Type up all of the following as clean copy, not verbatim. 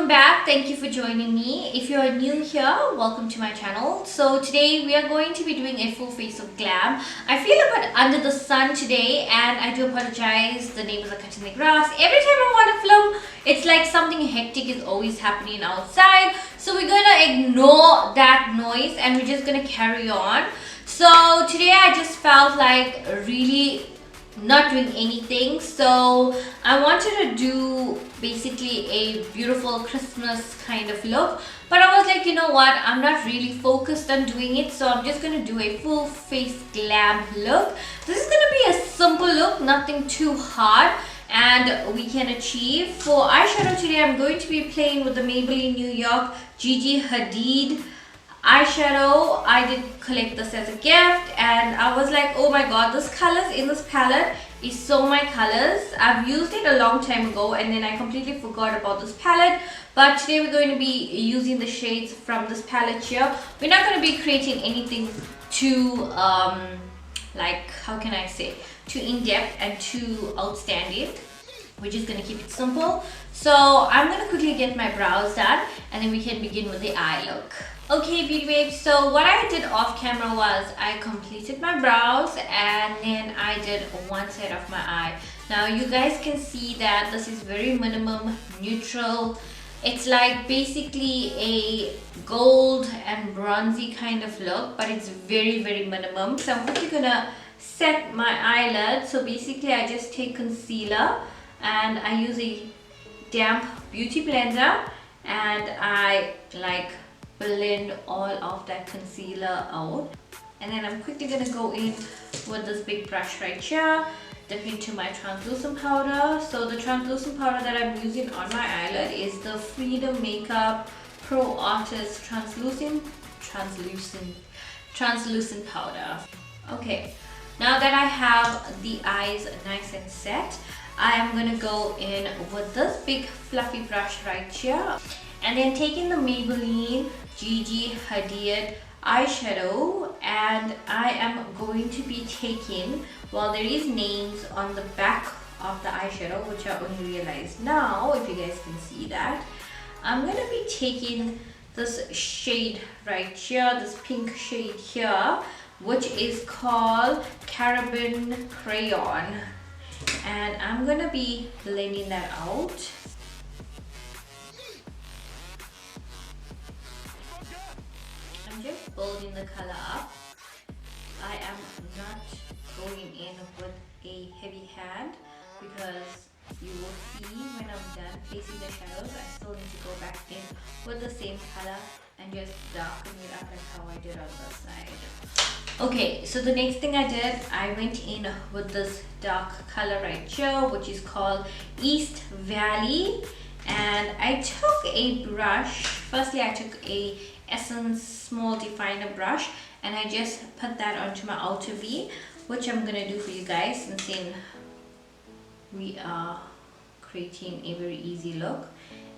welcome back. Thank you for joining me. If you're new here, welcome to my channel. So today we are going to be doing a full face of glam. I feel a bit under the sun today and I do apologize. The neighbors are cutting the grass. Every time I want to film, it's like something hectic is always happening outside. So we're going to ignore that noise and we're just going to carry on. So today I just felt like really not doing anything, so I wanted to do basically a beautiful Christmas kind of look, but I was like, you know what, I'm not really focused on doing it, so I'm just going to do a full face glam look. This is going to be a simple look, nothing too hard, and we can achieve. For eyeshadow today, I'm going to be playing with the Maybelline New York Gigi Hadid eyeshadow. I did collect this as a gift and I was like, oh my god, this colors in this palette is so my colors. I've used it a long time ago and then I completely forgot about this palette, but today we're going to be using the shades from this palette here. We're not going to be creating anything too like, how can I say, too in-depth and too outstanding. We're just going to keep it simple. So I'm going to quickly get my brows done and then we can begin with the eye look. Okay, beauty babes, so what I did off camera was I completed my brows and then I did one side of my eye. Now you guys can see that this is very minimum neutral. It's like basically a gold and bronzy kind of look, but it's very minimum. So I'm quickly gonna set my eyelid. So basically I just take concealer and I use a damp beauty blender and I like blend all of that concealer out, and then I'm quickly gonna go in with this big brush right here, dip into my translucent powder. So the translucent powder that I'm using on my eyelid is the Freedom Makeup Pro Artist translucent powder. Okay, now that I have the eyes nice and set, I am gonna go in with this big fluffy brush right here and then taking the Maybelline Gigi Hadid eyeshadow, and I am going to be taking, well, there is names on the back of the eyeshadow which I only realized now, if you guys can see that. I'm going to be taking this shade right here, this pink shade here, which is called Carabin Crayon, and I'm going to be blending that out. Just building the color up. I am not going in with a heavy hand because you will see when I'm done placing the shadows, I still need to go back in with the same color and just darken it up like how I did on this side. Okay, so the next thing I did, I went in with this dark color right here, which is called East Valley, and I took a brush. Firstly, I took a Essence small definer brush and I just put that onto my outer V, which I'm gonna do for you guys, and then we are creating a very easy look.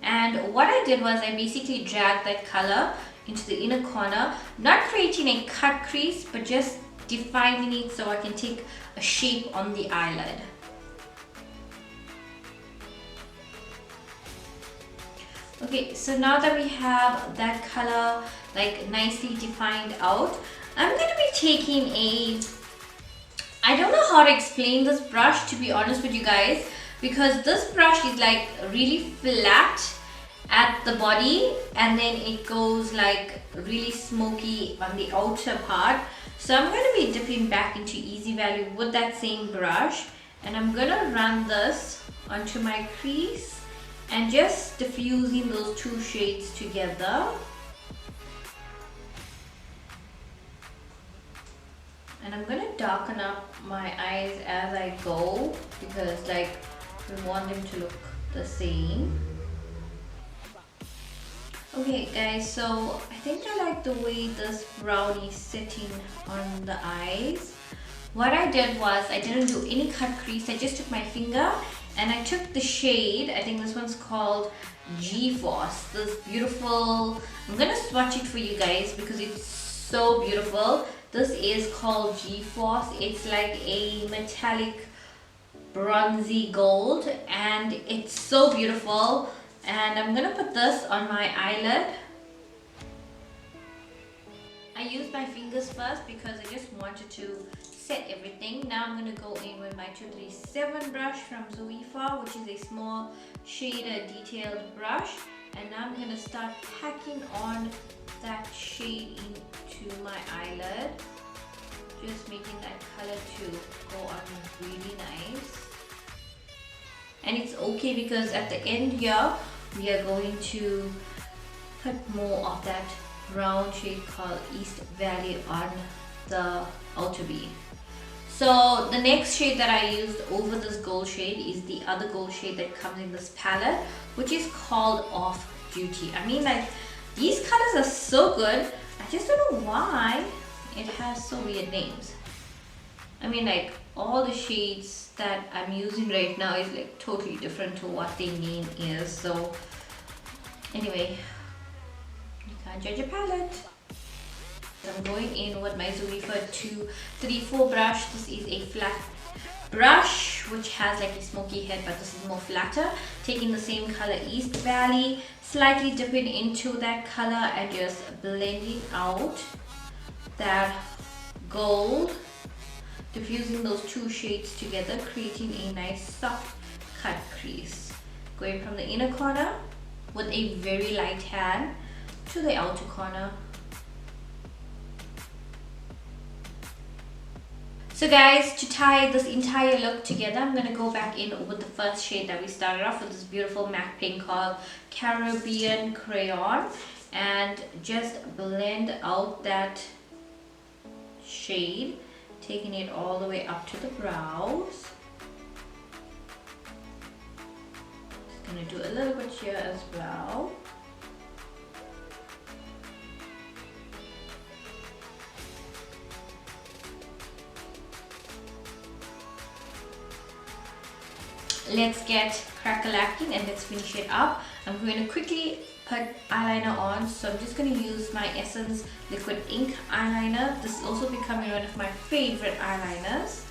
And what I did was I basically dragged that color into the inner corner, not creating a cut crease but just defining it so I can take a shape on the eyelid. Okay, so now that we have that color like nicely defined out, I'm going to be taking I don't know how to explain this brush, to be honest with you guys, because this brush is like really flat at the body and then it goes like really smoky on the outer part. So I'm going to be dipping back into Easy Valley with that same brush and I'm going to run this onto my crease and just diffusing those two shades together. And I'm gonna darken up my eyes as I go because like we want them to look the same. Okay guys, so I think I like the way this brown is sitting on the eyes. What I did was I didn't do any cut crease, I just took my finger and I took the shade, I think this one's called G-Force, this beautiful, I'm gonna swatch it for you guys because it's so beautiful. This is called G-Force. It's like a metallic bronzy gold and it's so beautiful. And I'm gonna put this on my eyelid. I used my fingers first because I just wanted to set everything. Now I'm going to go in with my 237 brush from Zoefa, which is a small shader detailed brush. And now I'm going to start packing on that shade into my eyelid. Just making that color to go on really nice. And it's okay because at the end here, we are going to put more of that brown shade called East Valley on the outer V. So the next shade that I used over this gold shade is the other gold shade that comes in this palette, which is called Off Duty. I mean, like, these colors are so good. I just don't know why it has so weird names. I mean, like, all the shades that I'm using right now is like totally different to what their name is. So anyway, judge a palette. I'm going in with my Zoefa 234 brush. This is a flat brush which has like a smoky head, but this is more flatter. Taking the same color East Valley, slightly dipping into that color and just blending out that gold, diffusing those two shades together, creating a nice soft cut crease. Going from the inner corner with a very light hand to the outer corner. So guys, to tie this entire look together, I'm going to go back in with the first shade that we started off with, this beautiful matte pink called Caribbean Crayon, and just blend out that shade, taking it all the way up to the brows. Just going to do a little bit here as well. Let's get crack-a-lacking and let's finish it up. I'm going to quickly put eyeliner on, so I'm just going to use my Essence Liquid Ink eyeliner. This is also becoming one of my favorite eyeliners.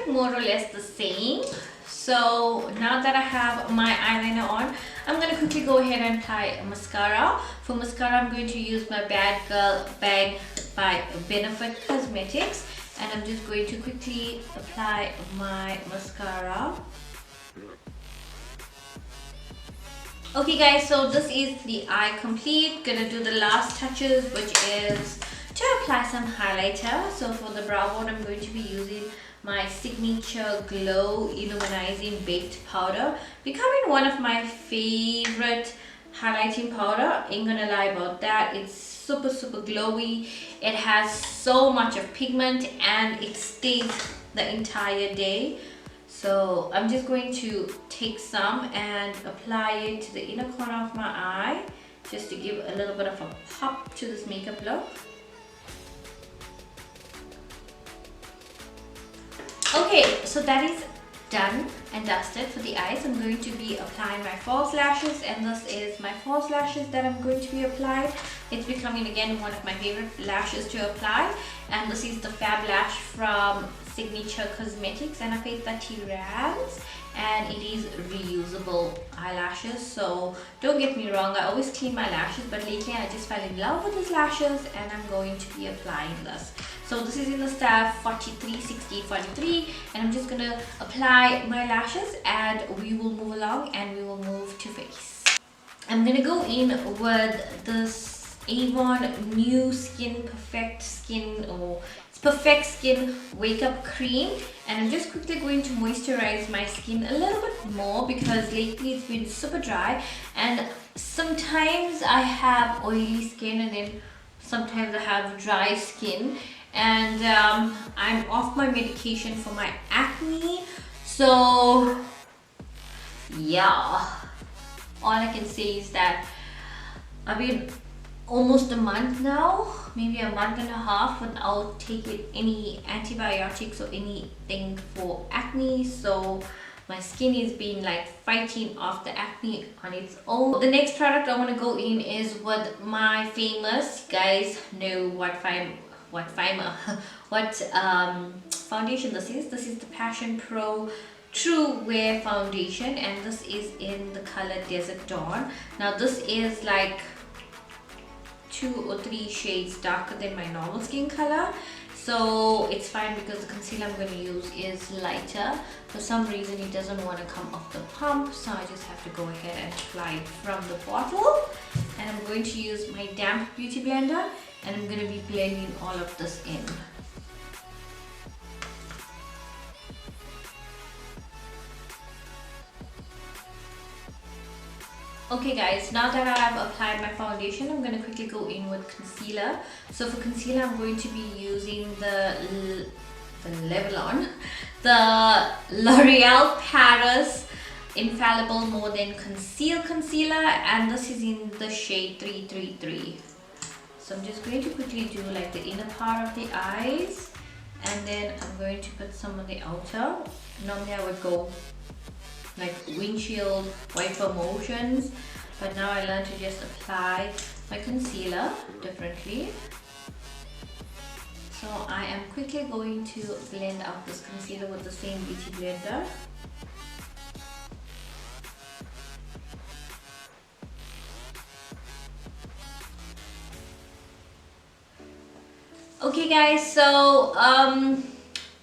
More or less the same. So now that I have my eyeliner on, I'm going to quickly go ahead and apply mascara. For mascara, I'm going to use my Bad Girl Bag by Benefit Cosmetics, and I'm just going to quickly apply my mascara. Okay guys, so this is the eye complete. Gonna do the last touches, which is to apply some highlighter. So for the brow bone, I'm going to be using my signature Glow Illuminizing Baked Powder, becoming one of my favorite highlighting powder. Ain't gonna lie about that. It's super glowy. It has so much of pigment and it stays the entire day. So I'm just going to take some and apply it to the inner corner of my eye, just to give a little bit of a pop to this makeup look. Okay, so that is done and dusted for the eyes. I'm going to be applying my false lashes, and this is my false lashes that I'm going to be applying. It's becoming again one of my favorite lashes to apply, and this is the Fab Lash from Signature Cosmetics, and I paid 30 rands, and it is reusable eyelashes. So don't get me wrong, I always clean my lashes, but lately I just fell in love with these lashes and I'm going to be applying this. So this is in the style 43, 60, 43, and I'm just gonna apply my lashes and we will move along and we will move to face. I'm gonna go in with this Avon New Skin Perfect Skin, or it's Perfect Skin Wake Up Cream, and I'm just quickly going to moisturize my skin a little bit more because lately it's been super dry, and sometimes I have oily skin and then sometimes I have dry skin, and I'm off my medication for my acne. So yeah, all I can say is that I've been almost a month now, maybe a month and a half, without taking any antibiotics or anything for acne. So My skin is being like fighting off the acne on its own. The next product I want to go in is with my famous, you guys know what foundation this is. This is the Passion Pro True Wear Foundation, and this is in the color Desert Dawn. Now this is like 2 or 3 shades darker than my normal skin color, so it's fine because the concealer I'm going to use is lighter. For some reason it doesn't want to come off the pump, so I just have to go ahead and apply it from the bottle. And I'm going to use my damp beauty blender, and I'm going to be blending all of this in. Okay guys, now that I've applied my foundation, I'm going to quickly go in with concealer. So for concealer, I'm going to be using the L'Oreal Paris Infallible More Than Conceal Concealer, and this is in the shade 333. So I'm just going to quickly do like the inner part of the eyes, and then I'm going to put some on the outer. Normally I would go like windshield wiper motions, but now I learned to just apply my concealer differently. So I am quickly going to blend out this concealer with the same beauty blender. Okay guys, so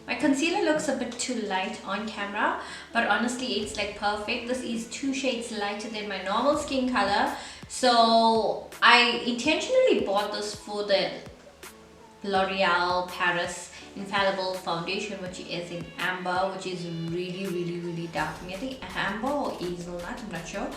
my concealer looks a bit too light on camera, but honestly it's like perfect. This is 2 shades lighter than my normal skin color, so I intentionally bought this for the L'Oreal Paris Infallible Foundation, which is in amber, which is really darkening. I think amber or hazelnut, I'm not sure.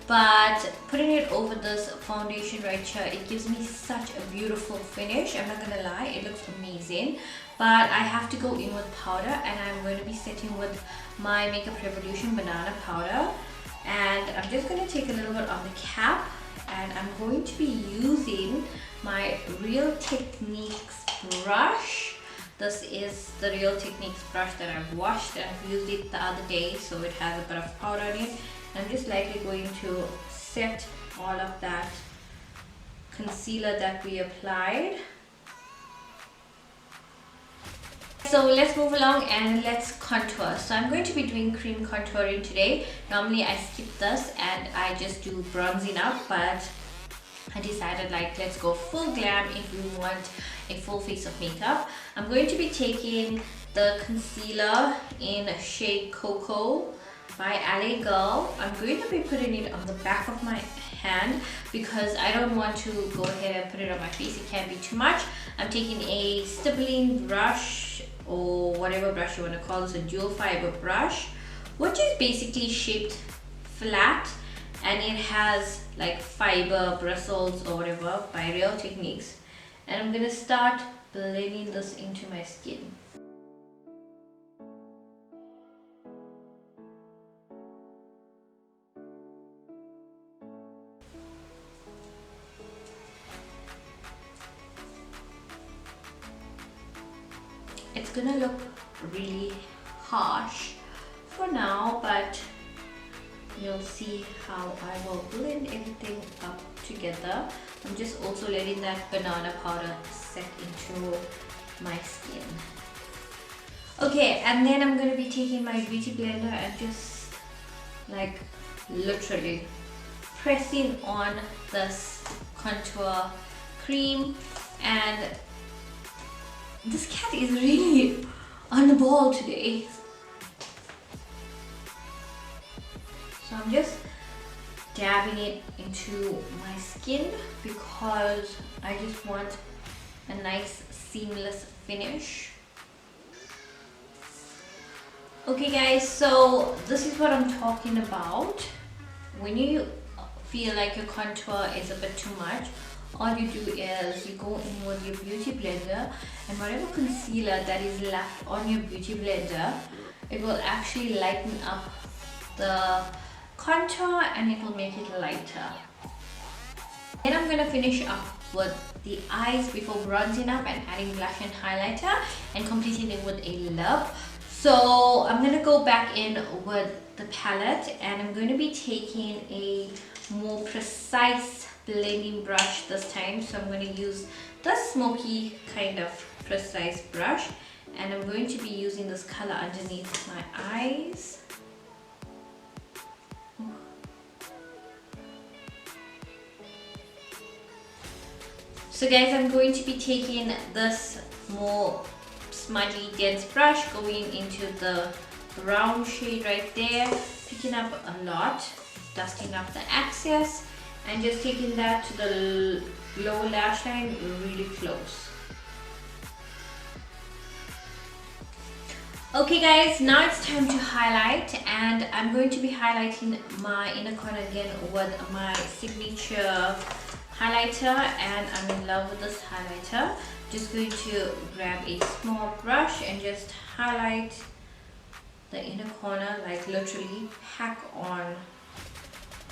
But putting it over this foundation right here, it gives me such a beautiful finish. I'm not gonna lie, it looks amazing. But I have to go in with powder, and I'm going to be setting with my Makeup Revolution banana powder. And I'm just going to take a little bit on the cap, and I'm going to be using my Real Techniques brush. This is the Real Techniques brush that I've washed, and I've used it the other day, so it has a bit of powder on it. I'm just lightly going to set all of that concealer that we applied. So let's move along and let's contour. So I'm going to be doing cream contouring today. Normally I skip this and I just do bronzing up, but I decided like let's go full glam if we want a full face of makeup. I'm going to be taking the concealer in shade Cocoa by LA Girl. I'm going to be putting it on the back of my hand because I don't want to go ahead and put it on my face. It can be too much. I'm taking a stippling brush, or whatever brush you want to call this, a dual fiber brush, which is basically shaped flat, and it has like fiber bristles or whatever by Real Techniques. And I'm gonna start blending this into my skin. It's gonna look really harsh for now, but you'll see how I will blend everything up together. I'm just also letting that banana powder set into my skin. Okay, and then I'm going to be taking my beauty blender and just like literally pressing on this contour cream. And this cat is really on the ball today. So I'm just dabbing it into my skin because I just want a nice seamless finish. Okay guys, so this is what I'm talking about. When you feel like your contour is a bit too much, all you do is you go in with your beauty blender, and whatever concealer that is left on your beauty blender, it will actually lighten up the contour and it will make it lighter. Then I'm going to finish up with the eyes before bronzing up and adding blush and highlighter and completing it with a lip. So I'm going to go back in with the palette, and I'm going to be taking a more precise blending brush this time. So I'm going to use the smoky kind of precise brush, and I'm going to be using this color underneath my eyes. So guys, I'm going to be taking this more smudgy dense brush, going into the brown shade right there, picking up a lot, dusting up the excess, and just taking that to the lower lash line really close. Okay guys, now it's time to highlight, and I'm going to be highlighting my inner corner again with my signature highlighter, and I'm in love with this highlighter. Just going to grab a small brush and just highlight the inner corner, like literally pack on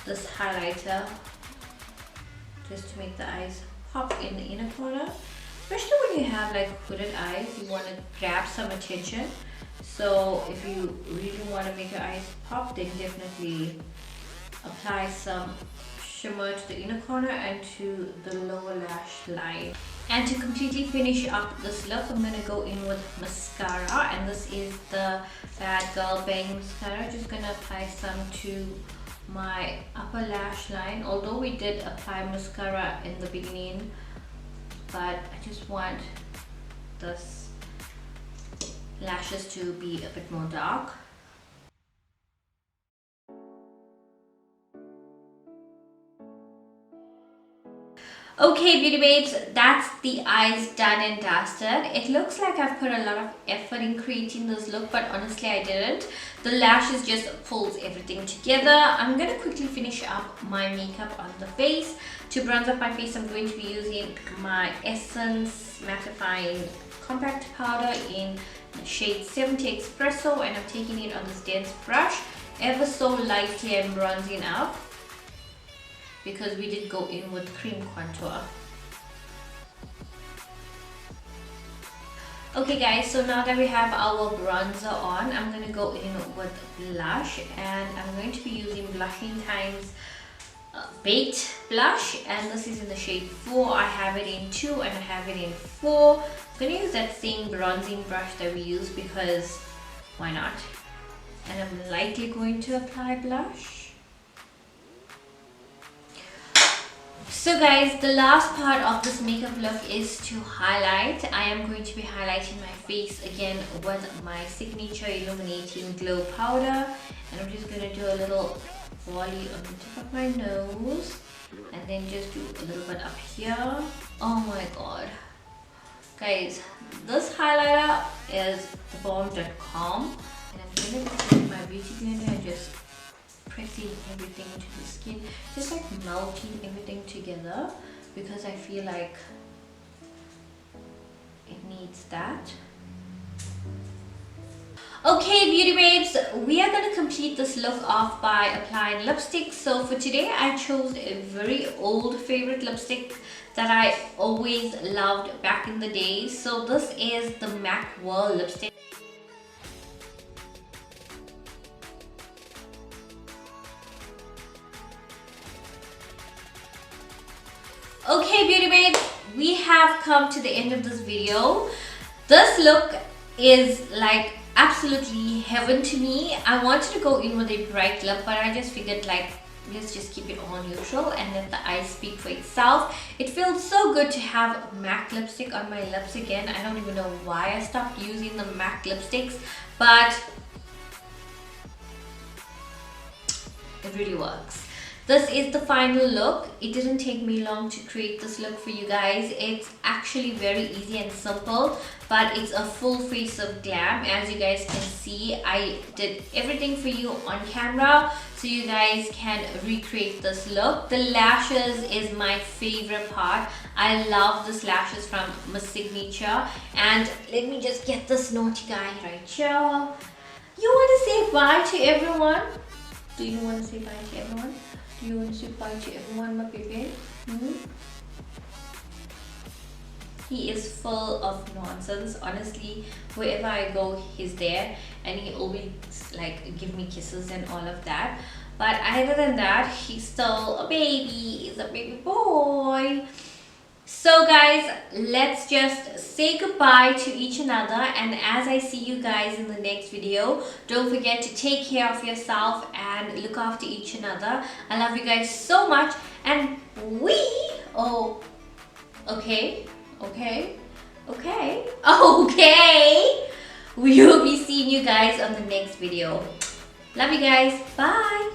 this highlighter just to make the eyes pop in the inner corner. Especially when you have like hooded eyes, you want to grab some attention. So if you really want to make your eyes pop, then definitely apply some shimmer to the inner corner and to the lower lash line. And to completely finish up this look, I'm going to go in with mascara, and this is the Bad Girl Bang mascara. Just going to apply some to my upper lash line, although we did apply mascara in the beginning, but I just want this lashes to be a bit more dark. Okay beauty babes, that's the eyes done and dusted. It looks like I've put a lot of effort in creating this look, but honestly I didn't. The lashes just pulls everything together. I'm going to quickly finish up my makeup on the face. To bronze up my face, I'm going to be using my Essence Mattifying Compact Powder in the shade 70 Espresso, and I'm taking it on this dense brush. Ever so lightly I'm bronzing up, because we did go in with cream contour. Okay guys, so now that we have our bronzer on, I'm going to go in with blush, and I'm going to be using Blushing Times Baked Blush, and this is in the shade 4. I have it in 2 and I have it in 4. I'm going to use that same bronzing brush that we used because why not? And I'm lightly going to apply blush. So guys, the last part of this makeup look is to highlight. I am going to be highlighting my face again with my signature illuminating glow powder, and I'm just going to do a little volley on the tip of my nose, and then just do a little bit up here. Oh my god guys, this highlighter is thebomb.com, and I'm going to take my beauty blender and just pressing everything into the skin, just like melting everything together, because I feel like it needs that. Okay beauty babes, we are going to complete this look off by applying lipstick. So for today I chose a very old favorite lipstick that I always loved back in the day. So this is the MAC Whirl lipstick. Okay beauty babes, we have come to the end of this video. This look is like absolutely heaven to me. I wanted to go in with a bright lip, but I just figured like let's just keep it all neutral and let the eyes speak for itself. It feels so good to have MAC lipstick on my lips again. I don't even know why I stopped using the MAC lipsticks, but it really works. This is the final look. It didn't take me long to create this look for you guys. It's actually very easy and simple, but it's a full face of glam. As you guys can see, I did everything for you on camera so you guys can recreate this look. The lashes is my favorite part. I love this lashes from my signature. And let me just get this naughty guy right here. You want to say bye to everyone? Do you want to say bye to everyone? Do you want to say bye to everyone, my baby? he is full of nonsense. Honestly, wherever I go, he's there, and he always like give me kisses and all of that. But other than that, he's still a baby. He's a baby boy. So guys, let's just say goodbye to each another, and as I see you guys in the next video, don't forget to take care of yourself and look after each another. I love you guys so much, and oh, okay, okay, okay, okay, we will be seeing you guys on the next video. Love you guys. Bye.